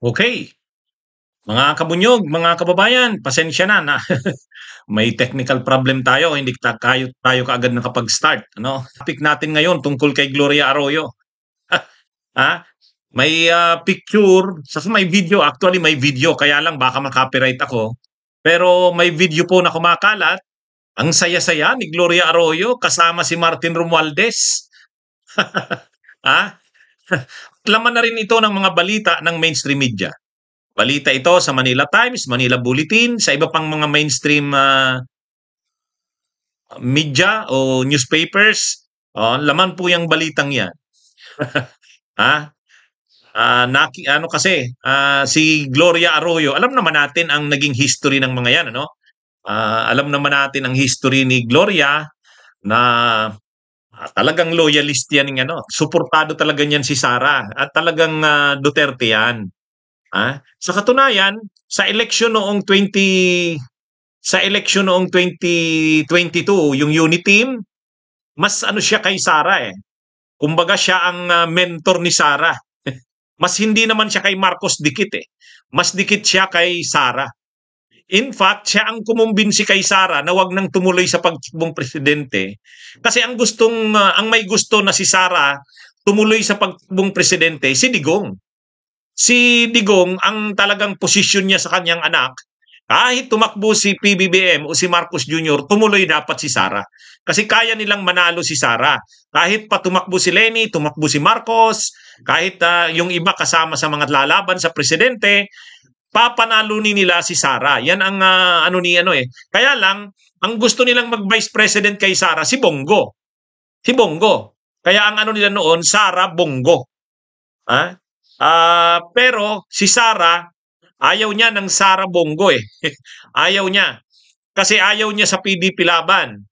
Okay, mga kabunyog, mga kababayan, pasensya na may technical problem tayo, hindi tayo kaagad nakapag-start, ano? Topic natin ngayon tungkol kay Gloria Arroyo. Ha? May picture, may video, actually may video, kaya lang baka makopyright ako. Pero may video po na kumakalat, ang saya-saya ni Gloria Arroyo kasama si Martin Romualdez. Ha? Laman na rin ito ng mga balita ng mainstream media. Balita ito sa Manila Times, Manila Bulletin, sa iba pang mga mainstream media o newspapers. Laman po yung balitang yan. Ha? Ano kasi, si Gloria Arroyo, alam naman natin ang naging history ng mga yan, ano? Alam naman natin ang history ni Gloria na talagang loyalist yan ng ano, suportado talaga niyan si Sara at talagang Duterte yan. Sa katunayan, sa election noong 2022, yung Uniteam, mas ano siya kay Sara eh. Kumbaga siya ang mentor ni Sara. Mas hindi naman siya kay Marcos dikit eh. Mas dikit siya kay Sara. In fact, siya ang kumumbinsi kay Sara na wag nang tumuloy sa pagtumbong presidente. Kasi ang may gusto na si Sara tumuloy sa pagtumbong presidente, si Digong. Si Digong, ang talagang posisyon niya sa kanyang anak, kahit tumakbo si PBBM o si Marcos Jr., tumuloy dapat si Sara. Kasi kaya nilang manalo si Sara. Kahit pa tumakbo si Leni, tumakbo si Marcos, kahit yung iba kasama sa mga lalaban sa presidente, papanalunin nila si Sara. Yan ang Kaya lang, ang gusto nilang mag-vice president kay Sara, si Bongo. Si Bongo. Kaya ang ano nila noon, Sara Bongo. Pero si Sara, ayaw niya ng Sara Bongo eh. Ayaw niya. Kasi ayaw niya sa PDP laban.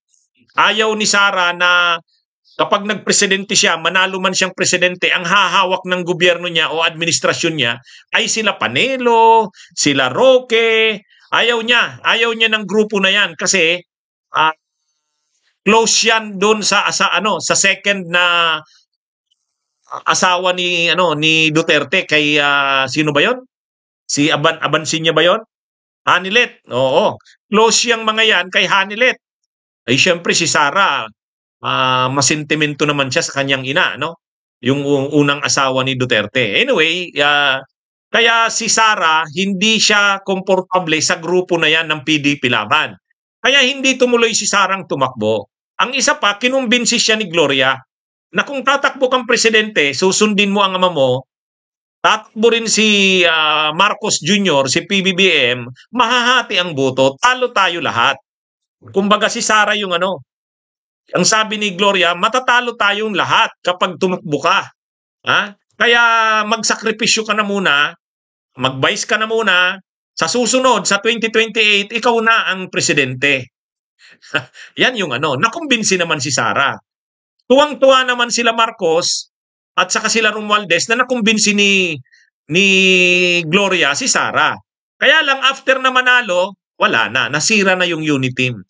Ayaw ni Sara na kapag nagpresidente siya, manalo man siyang presidente, ang hahawak ng gobyerno niya o administrasyon niya ay sila Panelo, sila Roque. Ayaw niya ng grupo na yan kasi close yan doon sa second na asawa ni Duterte kay sino ba 'yon? Si Abansinya ba 'yon? Hanilet. Oo. Close yang mga yan kay Hanilet. Ay syempre si Sara, masentimento naman siya sa kanyang ina, no? Yung unang asawa ni Duterte. Anyway, kaya si Sara hindi siya komportable sa grupo na yan ng PDP laban. Kaya hindi tumuloy si Sarang tumakbo. Ang isa pa, kinumbinsi siya ni Gloria na kung tatakbo kang presidente, susundin mo ang ama mo, tatakbo rin si Marcos Jr., si PBBM, mahahati ang boto, talo tayo lahat. Kumbaga si Sara yung ang sabi ni Gloria, matatalo tayong lahat kapag tumakbo ka. Kaya magsakripisyo ka na muna, mag-vice ka na muna, sa susunod, sa 2028, ikaw na ang presidente. Yan yung nakumbinsi naman si Sara. Tuwang-tuwa naman sila Marcos at saka sila Romualdez na nakumbinsi ni Gloria si Sara. Kaya lang after na manalo, wala na. Nasira na yung Uniteam.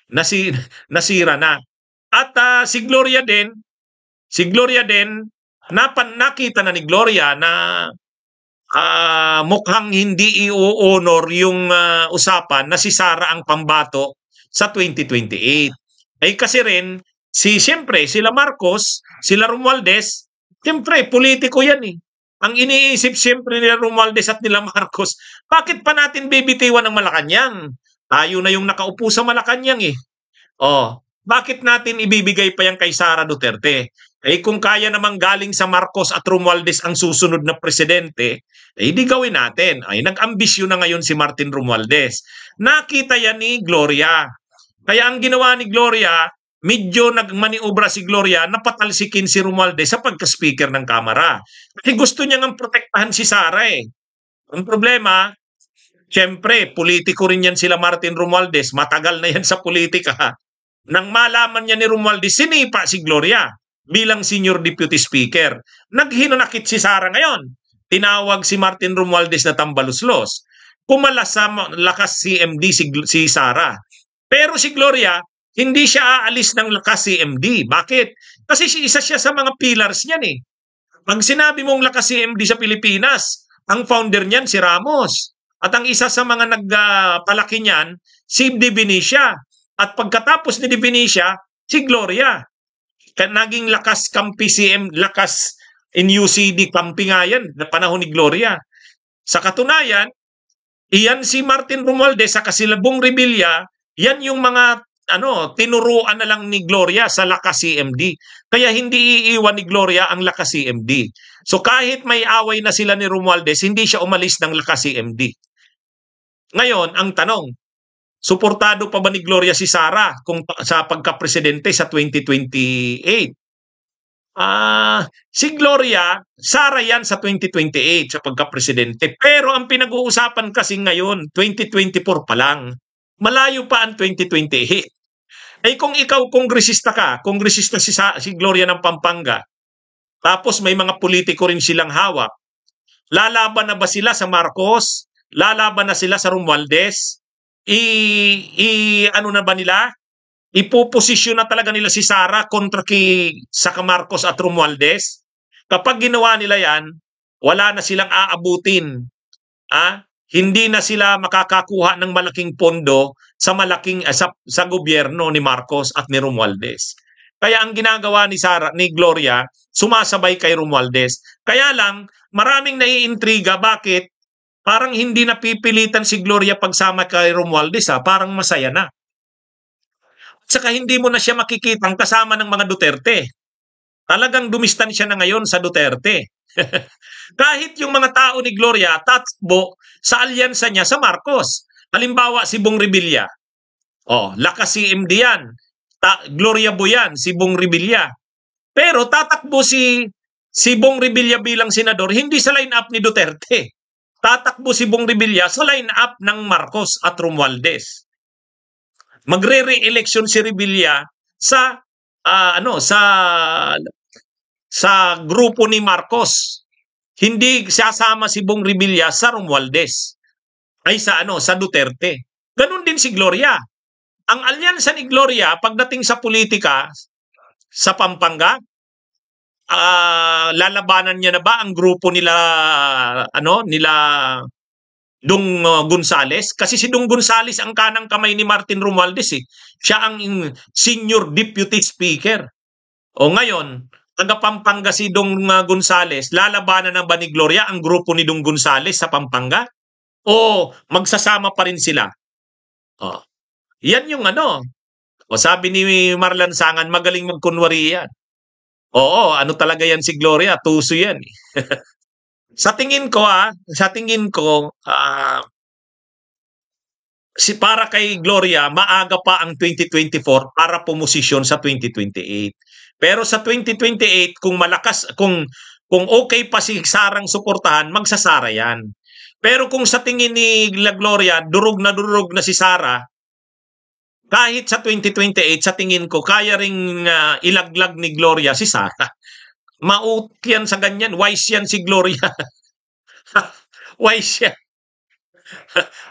Nasira na. At si Gloria din, nakita na ni Gloria na mukhang hindi i-honor yung usapan na si Sara ang pambato sa 2028. Ay kasi rin, siyempre, sila Marcos, sila Romualdez, siyempre, politiko yan eh. Ang iniisip siyempre nila Romualdez at nila Marcos, bakit pa natin bibitiwan ng Malacanang? Tayo na yung nakaupo sa Malacanang eh. Bakit natin ibibigay pa yan kay Sara Duterte? Kung kaya namang galing sa Marcos at Romualdez ang susunod na presidente, di gawin natin. Nag-ambisyon na ngayon si Martin Romualdez. Nakita yan ni Gloria. Kaya ang ginawa ni Gloria, medyo nagmaniobra si Gloria, napatalsikin si Romualdez sa pagka-speaker ng Kamara. Kasi gusto niya ng protektahan si Sara eh. Ang problema, siyempre, politiko rin yan sila Martin Romualdez. Matagal na yan sa politika. Nang malaman niya ni Romualdez, sinipa si Gloria bilang senior deputy speaker. Naghinanakit si Sara ngayon. Tinawag si Martin Romualdez na tambaluslos. Pumalas sa lakas CMD si Sara. Pero si Gloria, hindi siya aalis ng lakas CMD. Bakit? Kasi isa siya sa mga pillars niyan eh. Pag sinabi mong lakas CMD sa Pilipinas, Ang founder niyan si Ramos. At ang isa sa mga nagpalaki niyan, si De Benicia. At pagkatapos ni De Benicia, si Gloria. Naging lakas kampi CM, lakas NUCD kampi nga yan na panahon ni Gloria. Sa katunayan, iyan si Martin Romualdez sa Bong Revilla, yan yung mga tinuruan na lang ni Gloria sa lakas CMD. Kaya hindi iiwan ni Gloria ang lakas CMD. So kahit may away na sila ni Romualdez, hindi siya umalis ng lakas CMD. Ngayon, ang tanong, suportado pa ba ni Gloria si Sara kung sa pagka-presidente sa 2028? Si Gloria, Sara yan sa 2028 sa pagka-presidente. Pero ang pinag-uusapan kasi ngayon, 2024 pa lang. Malayo pa ang 2028. Eh kung ikaw kongresista ka, kongresista si Gloria ng Pampanga, tapos may mga politiko rin silang hawak, lalaban na ba sila sa Marcos? Lalaban na sila sa Romualdez? Ano na ba nila? Ipoposisyon na talaga nila si Sara kontra sa Marcos at Romualdez? Kapag ginawa nila yan, wala na silang aabutin. Hindi na sila makakakuha ng malaking pondo sa sa gobyerno ni Marcos at ni Romualdez. Kaya ang ginagawa ni Gloria, sumasabay kay Romualdez. Kaya lang maraming naiintriga bakit parang hindi napipilitan si Gloria pagsama kay Romualdez, parang masaya na. At saka hindi mo na siya makikitang kasama ng mga Duterte. Talagang dumistansya na ngayon sa Duterte. Kahit yung mga tao ni Gloria tatakbo sa alyansa niya sa Marcos. Halimbawa si Bong Revilla. Lakas CMD yan. Gloria Boyan, si Bong Revilla. Pero tatakbo si Bong Revilla bilang senador hindi sa line-up ni Duterte. Tatakbo si Bong Revilla sa line-up ng Marcos at Romualdez. Magre-re-election si Revilla sa grupo ni Marcos. Hindi sasama si Bong Revilla sa Romualdez. Sa Duterte. Ganon din si Gloria. Ang alyansa ni Gloria pagdating sa politika sa Pampanga, lalabanan niya na ba ang grupo nila Dong Gonzales? Kasi si Dong Gonzales ang kanang kamay ni Martin Romualdez eh. Siya ang senior deputy speaker. Ngayon, taga Pampanga si Dong Gonzales, lalabanan na ba ni Gloria ang grupo ni Dong Gonzales sa Pampanga? O magsasama pa rin sila? Yan yung sabi ni Marlan Sangan, magaling magkunwari yan. Talaga yan si Gloria, tuso yan. Sa tingin ko, para kay Gloria, maaga pa ang 2024 para pumosisyon sa 2028. Pero sa 2028, kung malakas, kung okay pa si Sarang suportahan, magsasara yan. Pero kung sa tingin ni Gloria, durog na si Sara, kahit sa 2028, sa tingin ko, kaya ring ilaglag ni Gloria si Sara. Maut yan sa ganyan. Wise yan si Gloria. Wise yan.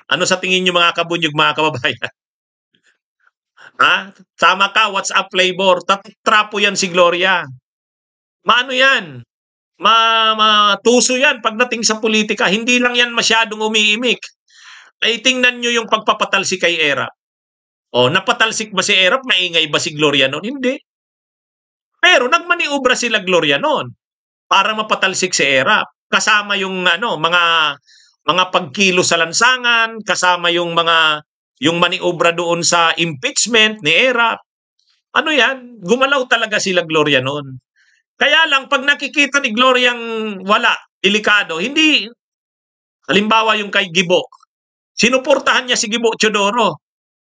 Ano sa tingin nyo mga kabunyog, mga kababayan? Tama ka, WhatsApp flavor. Trapo yan si Gloria. Maano yan? Matuso yan pagdating sa politika. Hindi lang yan masyadong umiimik. Ay tingnan nyo yung pagpapatalsik kay Erap. Napatalsik ba si Erap? Maingay ba si Gloria noon? Hindi. Pero nagmaniobra sila Gloria noon para mapatalsik si Erap. Kasama yung mga pagkilo sa lansangan, kasama yung maniobra doon sa impeachment ni Erap. Yan? Gumalaw talaga sila Gloria noon. Kaya lang, pag nakikita ni Gloria wala, delikado, hindi, halimbawa yung kay Gibo, sinuportahan niya si Gibo Teodoro.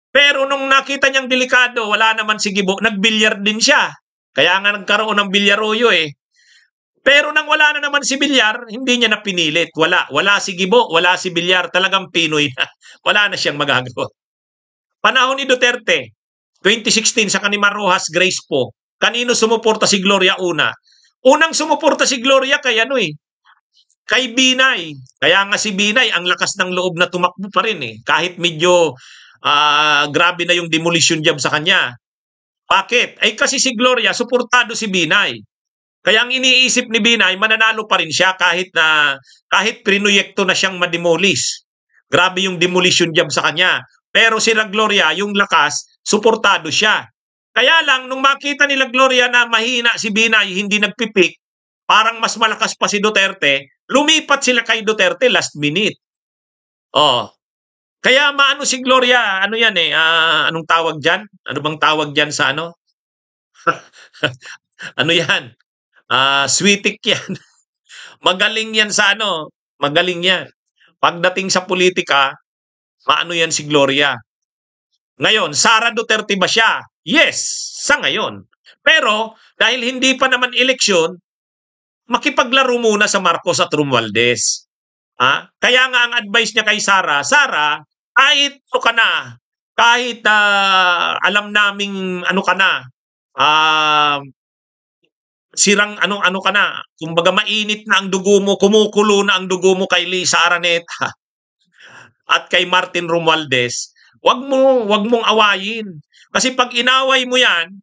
Pero nung nakita niyang delikado, wala naman si Gibo, nagbilyar din siya. Kaya nga nagkaroon ng bilyaroyo eh. Pero nang wala na naman si Bilyar, hindi niya na pinilit. Wala si Gibo, wala si Bilyar, talagang Pinoy na. Wala na siyang magagawa. Panahon ni Duterte, 2016 sa kanima Rojas Grace po. Kanino sumuporta si Gloria una? Unang sumuporta si Gloria kay kay Binay. Kaya nga si Binay, ang lakas ng loob na tumakbo pa rin eh. Kahit medyo grabe na yung demolition job sa kanya. Bakit? Kasi si Gloria, suportado si Binay. Kaya ang iniisip ni Binay, mananalo pa rin siya kahit prinoyekto na siyang mademolish. Grabe yung demolition job sa kanya. Pero sila Gloria, yung lakas, suportado siya. Kaya lang, nung makita nila Gloria na mahina si Binay, hindi nagpipik, parang mas malakas pa si Duterte, lumipat sila kay Duterte last minute. Oh. Kaya maano si Gloria, ano yan anong tawag dyan? Ano bang tawag dyan sa ano? Ano yan? Switik yan. Magaling yan sa ano, magaling yan. Pagdating sa politika, maano yan si Gloria. Ngayon, Sara Duterte ba siya? Yes, sa ngayon. Pero, dahil hindi pa naman eleksyon, makipaglaro muna sa Marcos at Romualdez. Kaya nga ang advice niya kay Sara, Sara, kahit ano ka na, kahit alam naming ano ka na, sirang ano ka na, kumbaga mainit na ang dugo mo, kumukulo na ang dugo mo kay Lisa Araneta at kay Martin Romualdez, wag mong awayin. Kasi pag inaway mo yan,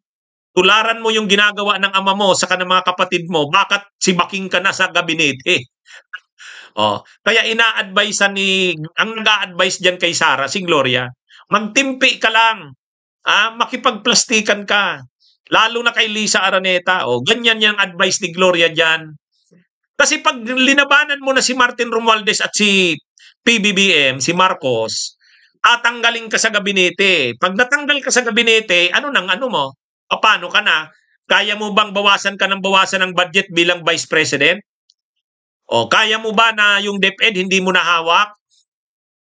tularan mo yung ginagawa ng ama mo sa kanang mga kapatid mo, bakit sibaking ka na sa gabinete? Kaya ang nag-a-advise diyan kay Sara, si Gloria, magtimpi ka lang. Makipagplastikan ka. Lalo na kay Lisa Araneta. Ganyan yung advice ni Gloria diyan. Kasi pag linabanan mo na si Martin Romualdez at si PBBM, si Marcos, tatanggalin ka sa gabinete. Pag natanggal ka sa gabinete, ano mo? Paano ka na? Kaya mo bang bawasan ng budget bilang Vice President? Kaya mo ba na yung DepEd hindi mo nahawak?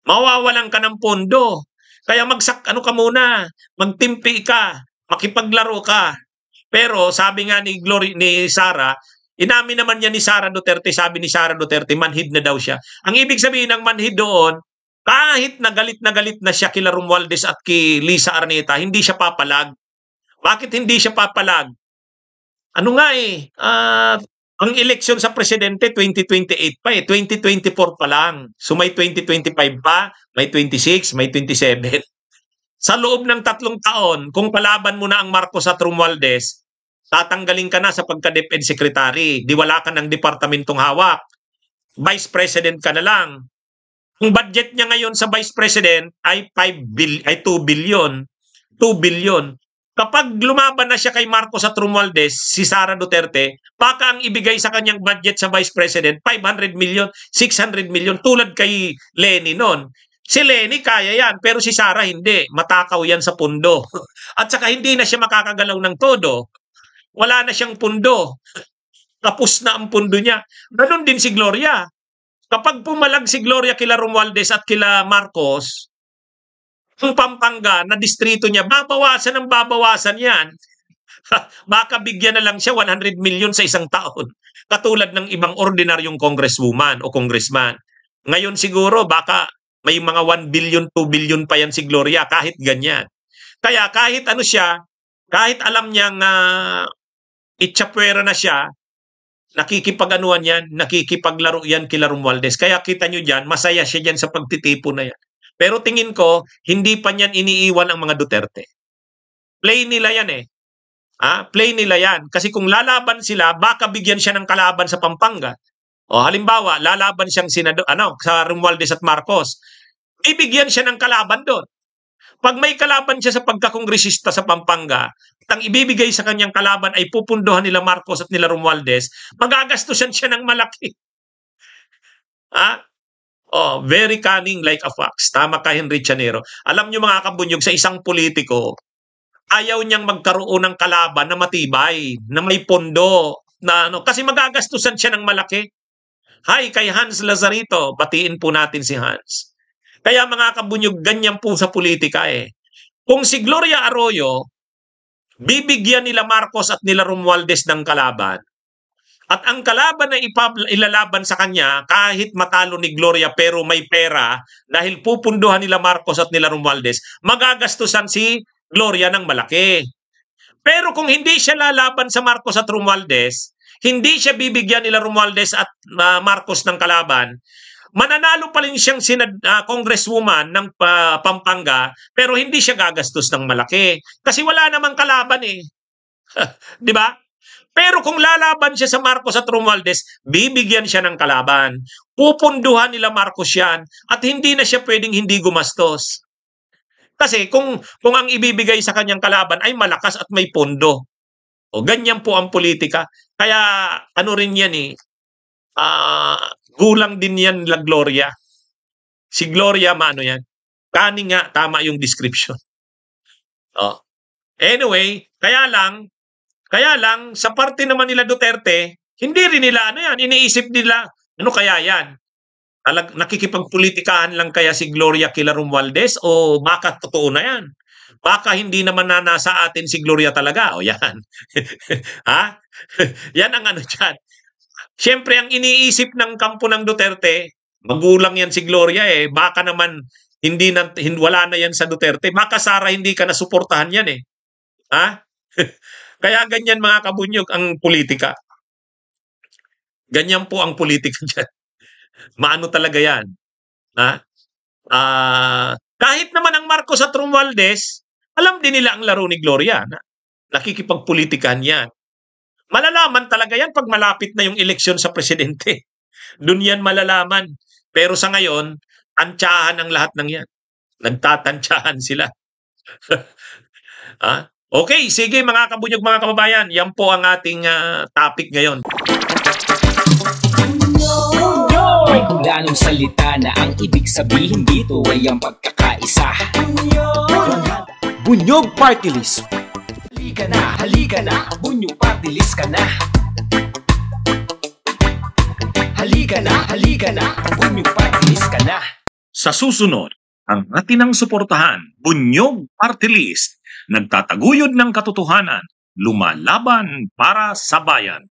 Mawawalan ka ng pondo. Kaya ano ka muna, magtimpi ka, makipaglaro ka. Pero sabi nga ni Sara, inamin naman niya ni Sara Duterte, sabi ni Sara Duterte, manhid na daw siya. Ang ibig sabihin ng manhid doon, kahit na galit na siya kila Romualdez at kay Lisa Araneta, hindi siya papalag. Bakit hindi siya papalag? Ano nga ang eleksyon sa presidente 2028 pa 2024 pa lang. So may 2025 pa, may 26, may 27. Sa loob ng 3 taon, kung palaban mo na ang Marcos at Romualdez, tatanggalin ka na sa pagka-DepEd secretary. Di wala ka ng departamentong hawak. Vice President ka na lang. Ang budget niya ngayon sa Vice President ay 2 billion. 2 billion. Kapag lumaban na siya kay Marcos at Romualdez, si Sara Duterte, baka ang ibigay sa kanyang budget sa Vice President, 500 million, 600 million, tulad kay Lenny noon. Si Lenny kaya yan, pero si Sara hindi. Matakaw yan sa pundo. At saka hindi na siya makakagalaw ng todo. Wala na siyang pundo. Tapos na ang pundo niya. Ganon din si Gloria. Kapag pumalag si Gloria kila Romualdez at kila Marcos, ang Pampanga na distrito niya, babawasan yan. Baka bigyan na lang siya 100 million sa isang taon. Katulad ng ibang ordinaryong congresswoman o congressman. Ngayon siguro baka may mga 1 billion, 2 billion pa yan si Gloria kahit ganyan. Kaya kahit ano siya, kahit alam niyang itchapwera na siya, nakikipag-anuan yan, nakikipaglaro yan kila Romualdez. Kaya kita nyo dyan, masaya siya dyan sa pagtitipo na yan. Pero tingin ko, hindi pa niyan iniiwan ang mga Duterte. Play nila yan Play nila yan. Kasi kung lalaban sila, baka bigyan siya ng kalaban sa Pampanga. Halimbawa, lalaban siyang sa Romualdez at Marcos. Ibigyan siya ng kalaban doon. Pag may kalaban siya sa pagkakongresista sa Pampanga, at ang ibibigay sa kanyang kalaban ay pupundohan nila Marcos at nila Romualdez, magagastusan siya ng malaki. Very cunning like a fox. Tama ka, Henry Chanero. Alam nyo mga kabunyog, sa isang politiko, ayaw niyang magkaroon ng kalaban na matibay, na may pondo, kasi magagastusan siya ng malaki. Hi, kay Hans Lazarito. Batiin po natin si Hans. Kaya mga kabunyog, ganyan po sa politika Kung si Gloria Arroyo, bibigyan nila Marcos at nila Romualdez ng kalaban, at ang kalaban na ilalaban sa kanya, kahit matalo ni Gloria pero may pera, dahil pupunduhan nila Marcos at nila Romualdez, magagastusan si Gloria ng malaki. Pero kung hindi siya lalaban sa Marcos at Romualdez, hindi siya bibigyan nila Romualdez at Marcos ng kalaban, mananalo pa rin siyang congresswoman ng Pampanga, pero hindi siya gagastos ng malaki. Kasi wala namang kalaban Di ba? Pero kung lalaban siya sa Marcos at Romualdez, bibigyan siya ng kalaban. Pupunduhan nila Marcos yan at hindi na siya pwedeng hindi gumastos. Kasi kung ang ibibigay sa kanyang kalaban ay malakas at may pondo. O ganyan po ang politika. Kaya ano rin yan gulang din yan la Gloria. Si Gloria maano yan. Kani nga tama yung description. Oh. Anyway, kaya lang sa parte naman nila Duterte, hindi rin nila iniisip nila ano kaya yan. Nakikipagpolitikahan lang kaya si Gloria kila Romualdez o baka totoo na yan. Baka hindi naman na nasa atin si Gloria talaga. O yan. Ha? Yan ang ano dyan. Siyempre, ang iniisip ng kampo ng Duterte, magulang yan si Gloria baka naman wala na yan sa Duterte. Baka Sara hindi ka nasuportahan yan Ha? Kaya ganyan mga kabunyog ang politika. Ganyan po ang politika dyan. Maano talaga yan. Ha? Kahit naman ang Marcos at Romualdez, alam din nila ang laro ni Gloria. Nakikipagpolitikahan yan. Malalaman talaga yan pag malapit na yung eleksyon sa presidente. Doon yan malalaman. Pero sa ngayon, tantsahan ang lahat ng yan. Nagtatantsahan sila. Okay, sige mga kabunyog, mga kababayan. Yan po ang ating topic ngayon. May kulanong salita na ang ibig sabihin dito ay ang pagkakaisa. Bunyog Party List. Halika na, Bunyog Party List ka na. Halika na, Bunyog Party List ka na. Sa susunod, ang atinang suportahan, Bunyog Party List, nagtataguyod ng katotohanan, lumalaban para sa bayan.